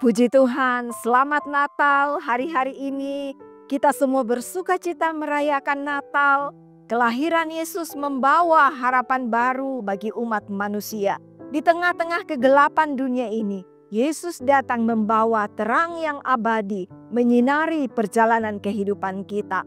Puji Tuhan, selamat Natal. Hari-hari ini kita semua bersukacita merayakan Natal. Kelahiran Yesus membawa harapan baru bagi umat manusia. Di tengah-tengah kegelapan dunia ini, Yesus datang membawa terang yang abadi, menyinari perjalanan kehidupan kita.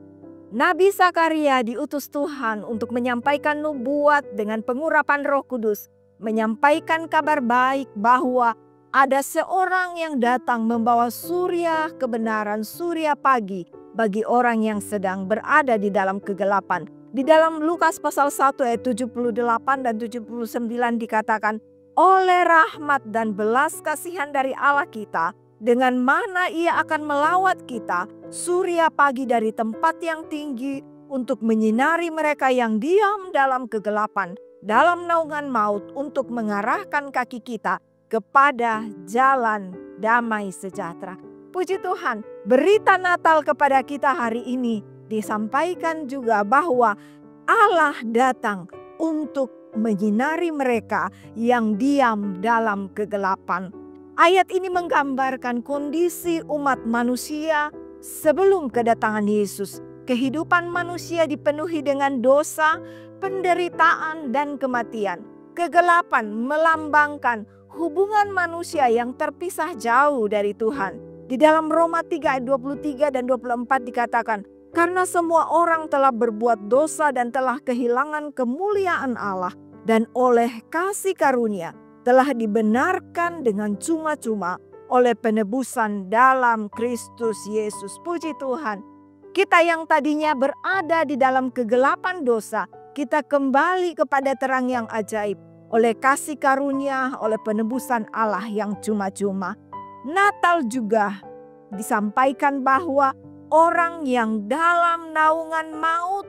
Nabi Zakaria diutus Tuhan untuk menyampaikan nubuat dengan pengurapan Roh Kudus, menyampaikan kabar baik bahwa ada seorang yang datang membawa surya kebenaran, surya pagi bagi orang yang sedang berada di dalam kegelapan. Di dalam Lukas pasal 1 ayat 78 dan 79 dikatakan, oleh rahmat dan belas kasihan dari Allah kita, dengan mana ia akan melawat kita, surya pagi dari tempat yang tinggi untuk menyinari mereka yang diam dalam kegelapan, dalam naungan maut, untuk mengarahkan kaki kita kepada jalan damai sejahtera. Puji Tuhan, berita Natal kepada kita hari ini disampaikan juga bahwa Allah datang untuk menyinari mereka yang diam dalam kegelapan. Ayat ini menggambarkan kondisi umat manusia sebelum kedatangan Yesus. Kehidupan manusia dipenuhi dengan dosa, penderitaan, dan kematian. Kegelapan melambangkan hubungan manusia yang terpisah jauh dari Tuhan. Di dalam Roma 3 ayat 23 dan 24 dikatakan, karena semua orang telah berbuat dosa dan telah kehilangan kemuliaan Allah, dan oleh kasih karunia telah dibenarkan dengan cuma-cuma oleh penebusan dalam Kristus Yesus. Puji Tuhan, kita yang tadinya berada di dalam kegelapan dosa, kita kembali kepada terang yang ajaib. Oleh kasih karunia, oleh penebusan Allah yang cuma-cuma. Natal juga disampaikan bahwa orang yang dalam naungan maut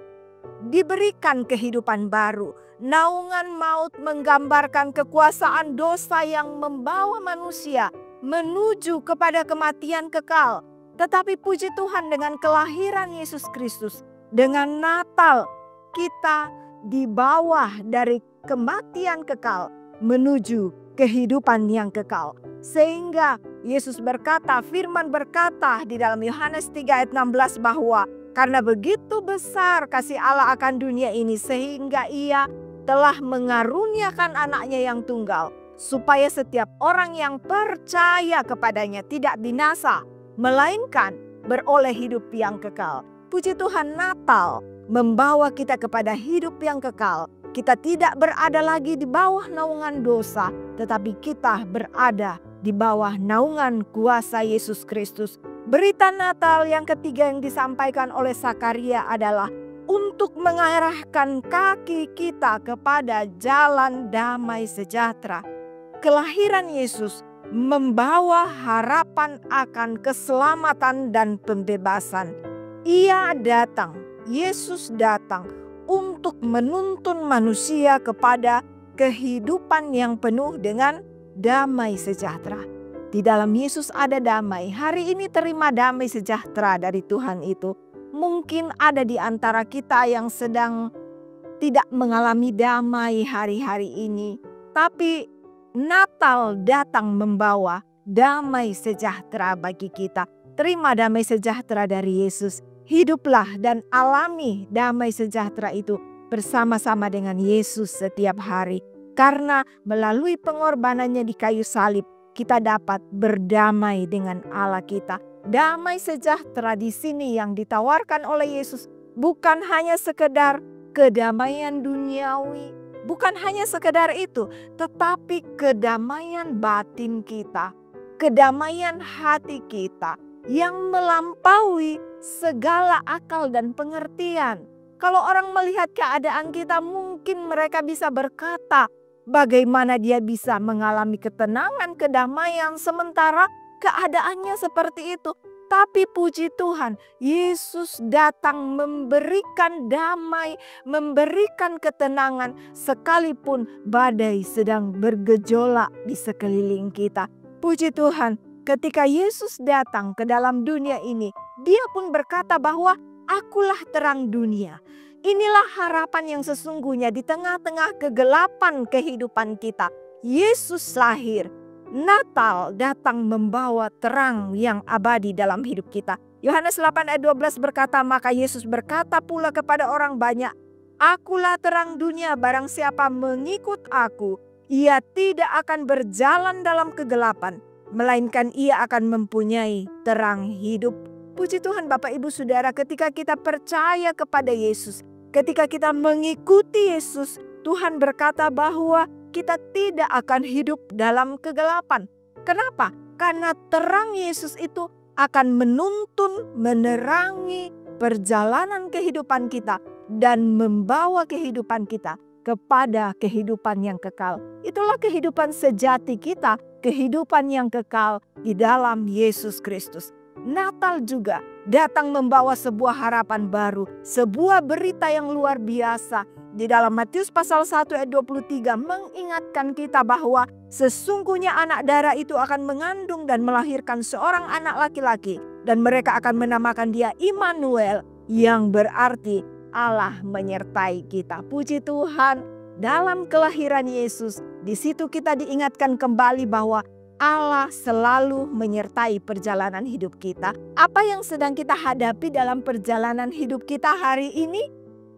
diberikan kehidupan baru. Naungan maut menggambarkan kekuasaan dosa yang membawa manusia menuju kepada kematian kekal. Tetapi puji Tuhan, dengan kelahiran Yesus Kristus, dengan Natal, kita di bawah dari kematian kekal menuju kehidupan yang kekal. Sehingga Yesus berkata, firman berkata di dalam Yohanes 3 ayat 16 bahwa karena begitu besar kasih Allah akan dunia ini sehingga ia telah mengaruniakan anaknya yang tunggal, supaya setiap orang yang percaya kepadanya tidak binasa, melainkan beroleh hidup yang kekal. Puji Tuhan, Natal membawa kita kepada hidup yang kekal. Kita tidak berada lagi di bawah naungan dosa, tetapi kita berada di bawah naungan kuasa Yesus Kristus. Berita Natal yang ketiga yang disampaikan oleh Zakaria adalah untuk mengarahkan kaki kita kepada jalan damai sejahtera. Kelahiran Yesus membawa harapan akan keselamatan dan pembebasan. Ia datang, Yesus datang untuk menuntun manusia kepada kehidupan yang penuh dengan damai sejahtera. Di dalam Yesus ada damai. Hari ini terima damai sejahtera dari Tuhan itu. Mungkin ada di antara kita yang sedang tidak mengalami damai hari-hari ini. Tapi Natal datang membawa damai sejahtera bagi kita. Terima damai sejahtera dari Yesus. Hiduplah dan alami damai sejahtera itu bersama-sama dengan Yesus setiap hari. Karena melalui pengorbanannya di kayu salib, kita dapat berdamai dengan Allah kita. Damai sejahtera di sini yang ditawarkan oleh Yesus bukan hanya sekedar kedamaian duniawi, bukan hanya sekedar itu, tetapi kedamaian batin kita, kedamaian hati kita yang melampaui segala akal dan pengertian. Kalau orang melihat keadaan kita, mungkin mereka bisa berkata, bagaimana dia bisa mengalami ketenangan, kedamaian, sementara keadaannya seperti itu. Tapi puji Tuhan, Yesus datang memberikan damai, memberikan ketenangan, sekalipun badai sedang bergejolak di sekeliling kita. Puji Tuhan, ketika Yesus datang ke dalam dunia ini, dia pun berkata bahwa akulah terang dunia. Inilah harapan yang sesungguhnya di tengah-tengah kegelapan kehidupan kita. Yesus lahir Natal datang membawa terang yang abadi dalam hidup kita. Yohanes 8 ayat 12 berkata, maka Yesus berkata pula kepada orang banyak, Akulah terang dunia, barang siapa mengikut aku, ia tidak akan berjalan dalam kegelapan, melainkan ia akan mempunyai terang hidup. Puji Tuhan Bapak Ibu Saudara, ketika kita percaya kepada Yesus, ketika kita mengikuti Yesus, Tuhan berkata bahwa kita tidak akan hidup dalam kegelapan. Kenapa? Karena terang Yesus itu akan menuntun, menerangi perjalanan kehidupan kita dan membawa kehidupan kita kepada kehidupan yang kekal. Itulah kehidupan sejati kita, kehidupan yang kekal di dalam Yesus Kristus. Natal juga datang membawa sebuah harapan baru, sebuah berita yang luar biasa. Di dalam Matius pasal 1 ayat 23 mengingatkan kita bahwa sesungguhnya anak darah itu akan mengandung dan melahirkan seorang anak laki-laki, dan mereka akan menamakan dia Immanuel, yang berarti Allah menyertai kita. Puji Tuhan, dalam kelahiran Yesus, di situ kita diingatkan kembali bahwa Allah selalu menyertai perjalanan hidup kita. Apa yang sedang kita hadapi dalam perjalanan hidup kita hari ini?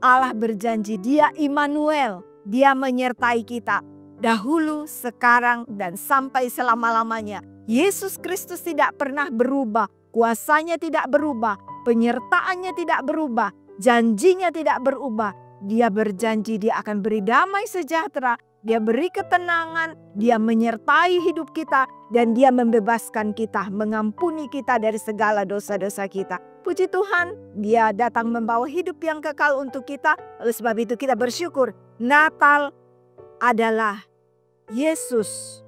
Allah berjanji dia Immanuel, dia menyertai kita dahulu, sekarang, dan sampai selama-lamanya. Yesus Kristus tidak pernah berubah, kuasanya tidak berubah, penyertaannya tidak berubah, janjinya tidak berubah. Dia berjanji dia akan beri damai sejahtera, dia beri ketenangan, dia menyertai hidup kita, dan dia membebaskan kita, mengampuni kita dari segala dosa-dosa kita. Puji Tuhan, dia datang membawa hidup yang kekal untuk kita. Oleh sebab itu kita bersyukur. Natal adalah Yesus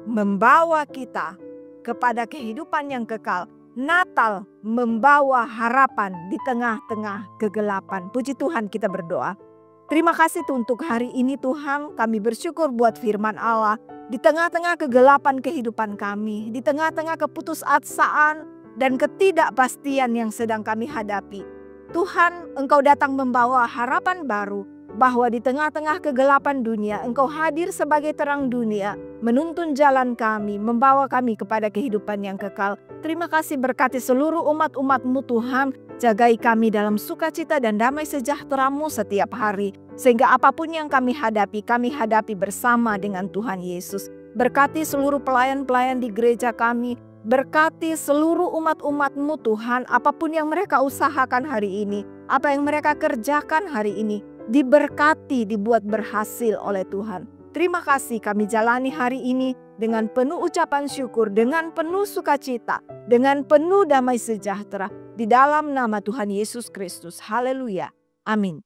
membawa kita kepada kehidupan yang kekal. Natal membawa harapan di tengah-tengah kegelapan. Puji Tuhan, kita berdoa. Terima kasih untuk hari ini Tuhan, kami bersyukur buat firman Allah. Di tengah-tengah kegelapan kehidupan kami, di tengah-tengah keputusasaan dan ketidakpastian yang sedang kami hadapi. Tuhan, Engkau datang membawa harapan baru, bahwa di tengah-tengah kegelapan dunia, Engkau hadir sebagai terang dunia, menuntun jalan kami, membawa kami kepada kehidupan yang kekal. Terima kasih, berkati seluruh umat-umat-Mu Tuhan, jagai kami dalam sukacita dan damai sejahtera-Mu setiap hari. Sehingga apapun yang kami hadapi bersama dengan Tuhan Yesus. Berkati seluruh pelayan-pelayan di gereja kami, berkati seluruh umat-umat-Mu Tuhan, apapun yang mereka usahakan hari ini, apa yang mereka kerjakan hari ini, diberkati, dibuat berhasil oleh Tuhan. Terima kasih kami jalani hari ini dengan penuh ucapan syukur, dengan penuh sukacita, dengan penuh damai sejahtera. Di dalam nama Tuhan Yesus Kristus. Haleluya. Amin.